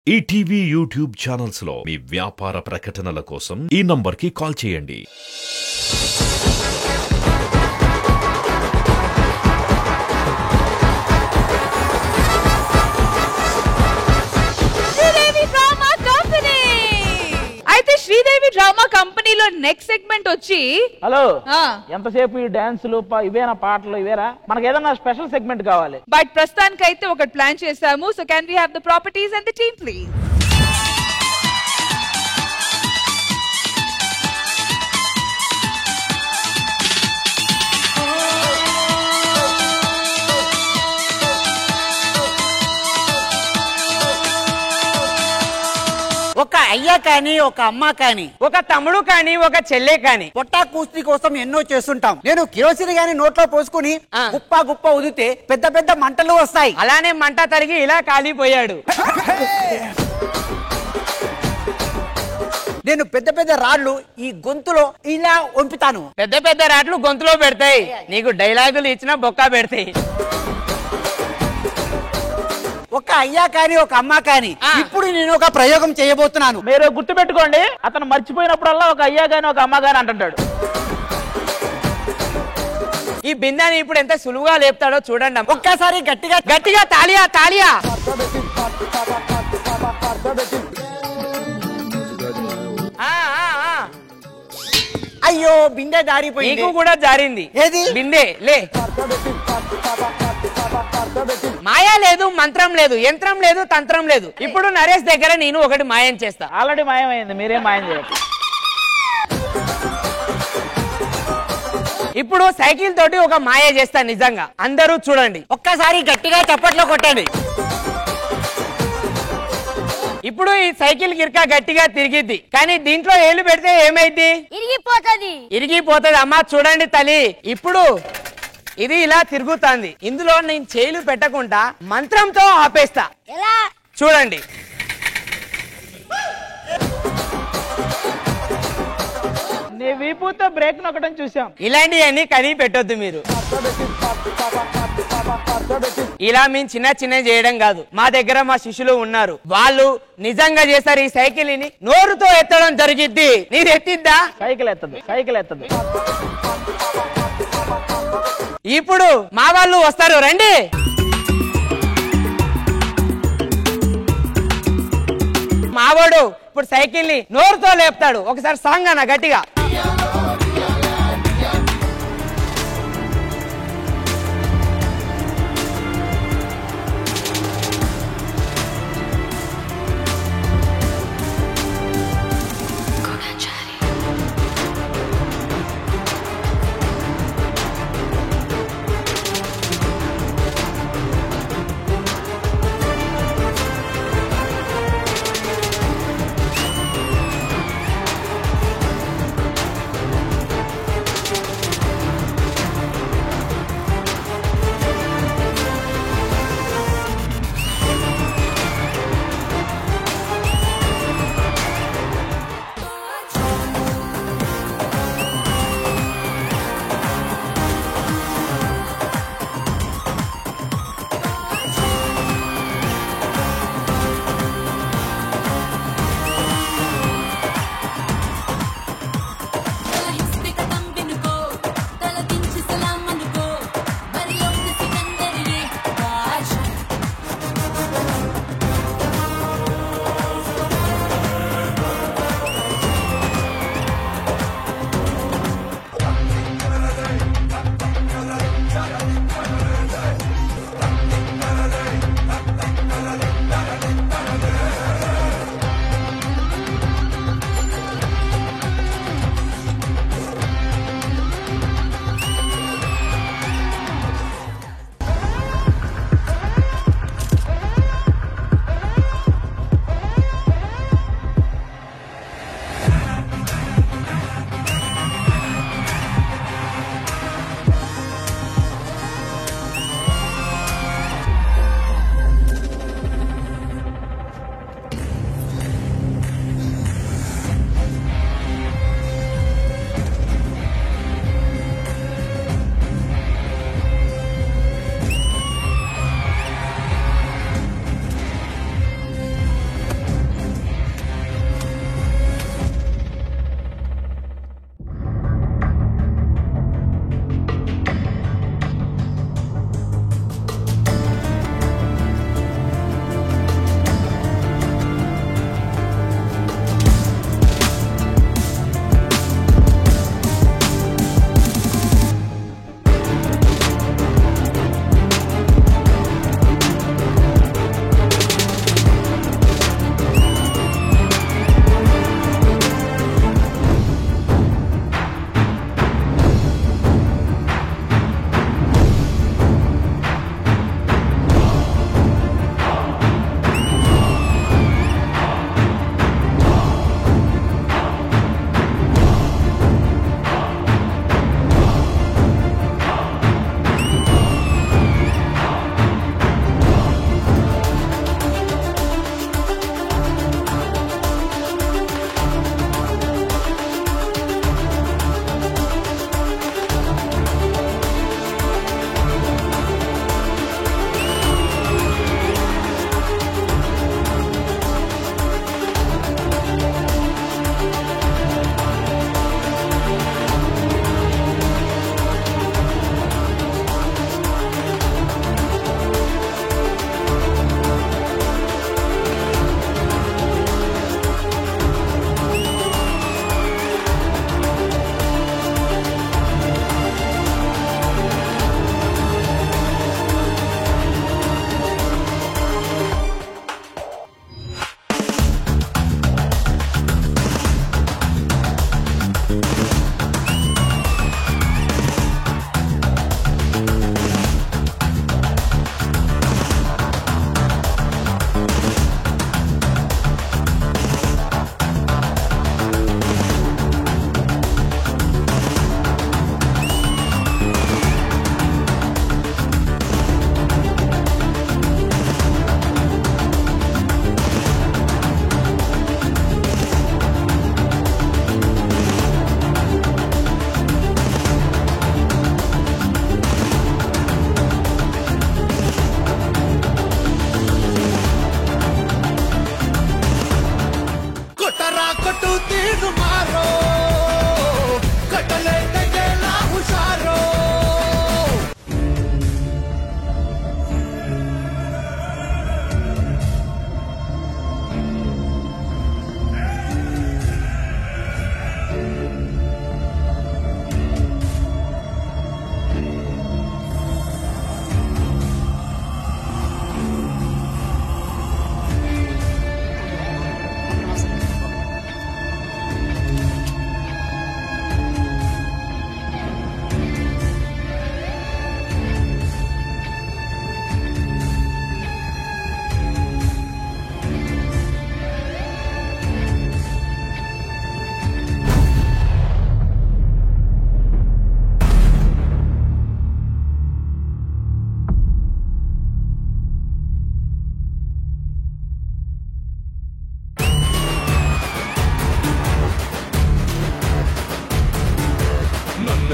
ETV YouTube channels లో మీ వ్యాపార ప్రకటనల కోసం ఈ నంబర్కి కాల్ చేయండి. శ్రీదేవి డ్రామా కంపెనీలో నెక్స్ట్ సెగ్మెంట్ వచ్చి హలో ఎంతసేపు ఈ డాన్సులు ఇవేనా పాటలు ఇవేరా మనకి ఏదైనా స్పెషల్ సెగ్మెంట్ కావాలి. బట్ ప్రస్తుతానికి అయితే ఒకటి ప్లాన్ చేసాము. So can we have the properties and the team please. ఒక అయ్యా కానీ ఒక అమ్మ కానీ ఒక తమ్ముడు కానీ ఒక చెల్లె కానీ పొట్టా కూస్తి కోసం ఎన్నో చేస్తుంటాం. నేను కిరోసిన్ గాని నోట్లో పోసుకుని గుప్ప గుప్ప ఉదితే పెద్ద పెద్ద మంటలు వస్తాయి. అలానే మంట తరిగి ఇలా కాలిపోయాడు. నేను పెద్ద పెద్ద రాళ్లు ఈ గొంతులో ఇలా వంపుతాను. పెద్ద పెద్ద రాడ్లు గొంతులో పెడతాయి. నీకు డైలాగులు ఇచ్చినా బొక్క పెడతాయి. ఒక అయ్యా కానీ ఒక అమ్మ కానీ ఇప్పుడు నేను ఒక ప్రయోగం చేయబోతున్నాను. మీరు గుర్తు పెట్టుకోండి, అతను మర్చిపోయినప్పుడల్లా ఒక అయ్యా గాని ఒక అమ్మ గాని అంటుంటాడు. ఈ బిందాన్ని ఇప్పుడు ఎంత సులువుగా లేపుతాడో చూడండి. ఒక్కసారి గట్టిగా గట్టిగా తాలియా తాలియా. అయ్యో బిందె జారిపోయింది. నీకు కూడా జారింది. ఏది బిందె లే. మాయా లేదు, మంత్రం లేదు, యంత్రం లేదు, తంత్రం లేదు. ఇప్పుడు నరేష్ దగ్గర నేను ఒకటి మాయం చేస్తా. ఆల్రెడీ మాయమైంది, మీరేం మాయం చేయొచ్చు. ఇప్పుడు సైకిల్ తోటి ఒక మాయ చేస్తా నిజంగా. అందరూ చూడండి. ఒక్కసారి గట్టిగా చప్పట్లో కొట్టండి. ఇప్పుడు ఈ సైకిల్ గిర్కా గట్టిగా తిరిగిద్ది, కానీ దీంట్లో ఏళ్ళు పెడితే ఏమైంది? ఇరిగిపోతుంది. అమ్మా చూడండి తల్లి, ఇప్పుడు ఇది ఇలా తిరుగుతుంది. ఇందులో నేను చేయిలు పెట్టకుండా మంత్రంతో ఆపేస్తా. చూడండి. నీ వీపుతో బ్రేక్ నొక్కడం చూసాం. ఇలాంటివన్నీ కనీ పెట్టొద్దు మీరు. ఇలా మేము చిన్న చిన్న చేయడం కాదు. మా దగ్గర మా శిష్యులు ఉన్నారు, వాళ్ళు నిజంగా చేస్తారు. ఈ సైకిల్ ని నోరుతో ఎత్తడం జరిగిద్ది. నీది ఎత్తిద్దా? Cycle ఎత్తదు, cycle ఎత్తదు. ఇప్పుడు మా వాళ్ళు వస్తారు, రండి. మావాడు ఇప్పుడు సైకిల్ ని నోరుతో లేపుతాడు. ఒకసారి సాంగ్ అన్న గట్టిగా.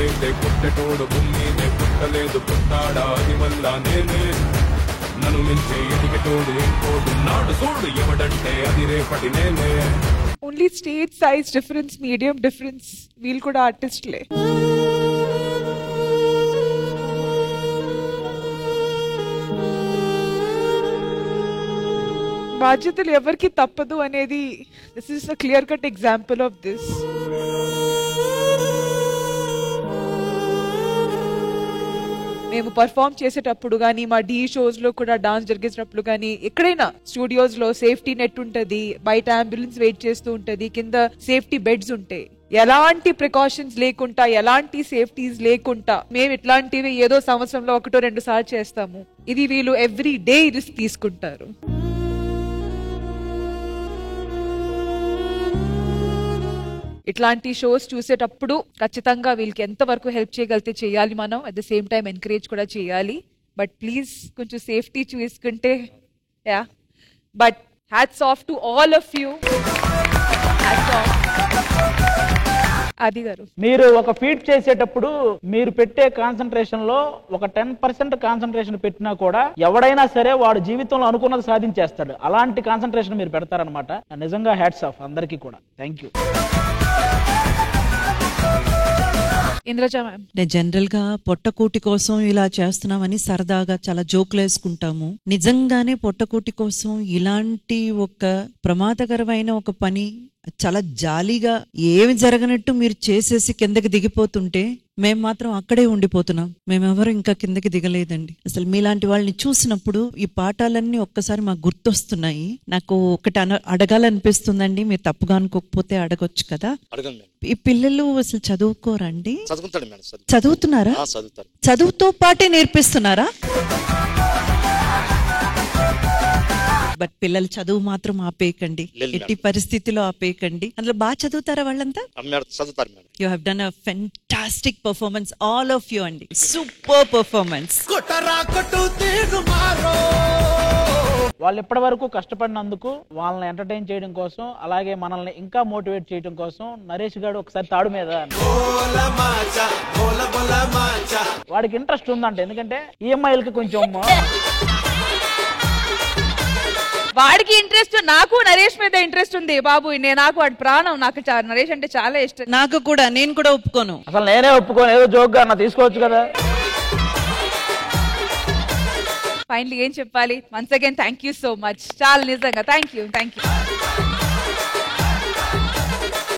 ఎవడైతే పుట్టెటోడు భూమినే పుట్టలేదు పుట్టాడా అది మళ్ళా నేనే నన్ను మించి ఎదిగేటోడు ఇంకోడున్నాడు చూడు ఎవడంటే అది రేపటి నేనే. Only stage size difference, medium difference. వీళ్ళు కూడా ఆర్టిస్ట్లే. బాధ్యతలు ఎవరికి తప్పదు అనేది this is a clear cut example of this. మేము పర్ఫామ్ చేసేటప్పుడు కానీ, మా డీ షోస్ లో కూడా డాన్స్ జరిగేటప్పుడు కానీ, ఎక్కడైనా స్టూడియోస్ లో సేఫ్టీ నెట్ ఉంటది, బయట అంబులెన్స్ వెయిట్ చేస్తూ ఉంటది, కింద సేఫ్టీ బెడ్స్ ఉంటాయి. ఎలాంటి ప్రికాషన్స్ లేకుండా, ఎలాంటి సేఫ్టీస్ లేకుండా మేము ఇట్లాంటివి ఏదో సంవత్సరంలో 1-2 సార్లు చేస్తాము. ఇది వీళ్ళు ఎవ్రీ డే రిస్క్ తీసుకుంటారు. ఇట్లాంటి షోస్ చూసేటప్పుడు ఖచ్చితంగా వీళ్ళకి ఎంతవరకు హెల్ప్ చేయగలిగితే చేయాలి మనం. At the same time encourage కూడా చేయాలి. బట్ ప్లీజ్ కొంచెం సేఫ్టీ చూసుకుంటే yeah. But hats off to all of you. ఆది గారు, మీరు ఒక ఫీట్ చేసేటప్పుడు మీరు పెట్టే కాన్సన్ట్రేషన్ లో ఒక 10% కాన్సన్ట్రేషన్ పెట్టినా కూడా ఎవడైనా సరే వాడు జీవితంలో అనుకున్నది సాధించేస్తాడు. అలాంటి కాన్సన్ట్రేషన్ మీరు పెడతారనమాట. నిజంగా హ్యాట్స్ ఆఫ్ అందరికీ కూడా. Thank you. Indraja ma'am. General గా పొట్టకూటి కోసం ఇలా చేస్తున్నామని సరదాగా చాలా జోకులు వేసుకుంటాము. నిజంగానే పొట్టకూటి కోసం ఇలాంటి ఒక ప్రమాదకరమైన ఒక పని చాలా జాలీగా ఏమి జరగనట్టు మీరు చేసేసి కిందకి దిగిపోతుంటే మేము మాత్రం అక్కడే ఉండిపోతున్నాం. మేమెవరు ఇంకా కిందకి దిగలేదండి. అసలు మీలాంటి వాళ్ళని చూసినప్పుడు ఈ పాఠాలన్నీ ఒక్కసారి మాకు గుర్తొస్తున్నాయి. నాకు ఒకటి అడగాలనిపిస్తుందండి. మీరు తప్పుగా అనుకోకపోతే అడగొచ్చు కదా. ఈ పిల్లలు అసలు చదువుకోరండి? చదువుతున్నారా? చదువుతో పాటే నేర్పిస్తున్నారా? బట్ పిల్లలు చదువు మాత్రం ఆపేయకండి, ఎట్టి పరిస్థితిలో ఆపేయకండి. అందులో బాగా చదువుతారా వాళ్ళంతా? You have done a fantastic performance all of you అండి. Super performance. వాళ్ళు ఇప్పటి వరకు కష్టపడినందుకు వాళ్ళని ఎంటర్టైన్ చేయడం కోసం, అలాగే మనల్ని ఇంకా మోటివేట్ చేయడం కోసం నరేష్ గారు ఒకసారి తాడు మీద వాడికి ఇంట్రెస్ట్ ఉందంట. ఎందుకంటే ఈఎంఐలకి కొంచెం వాడికి ఇంట్రెస్ట్, నాకు నరేష్ మీద ఇంట్రెస్ట్ ఉంది బాబు. నాకు వాడి ప్రాణం. నాకు నరేష్ అంటే చాలా ఇష్టం. నాకు కూడా. నేను కూడా ఒప్పుకోను. అసలు నేనే ఒప్పుకోను. ఏదో జోక్ గా తీసుకోవచ్చు కదా. ఫైనల్లీ ఏం చెప్పాలి? Once again thank you so much. చాలా నిజంగా థ్యాంక్ యూ.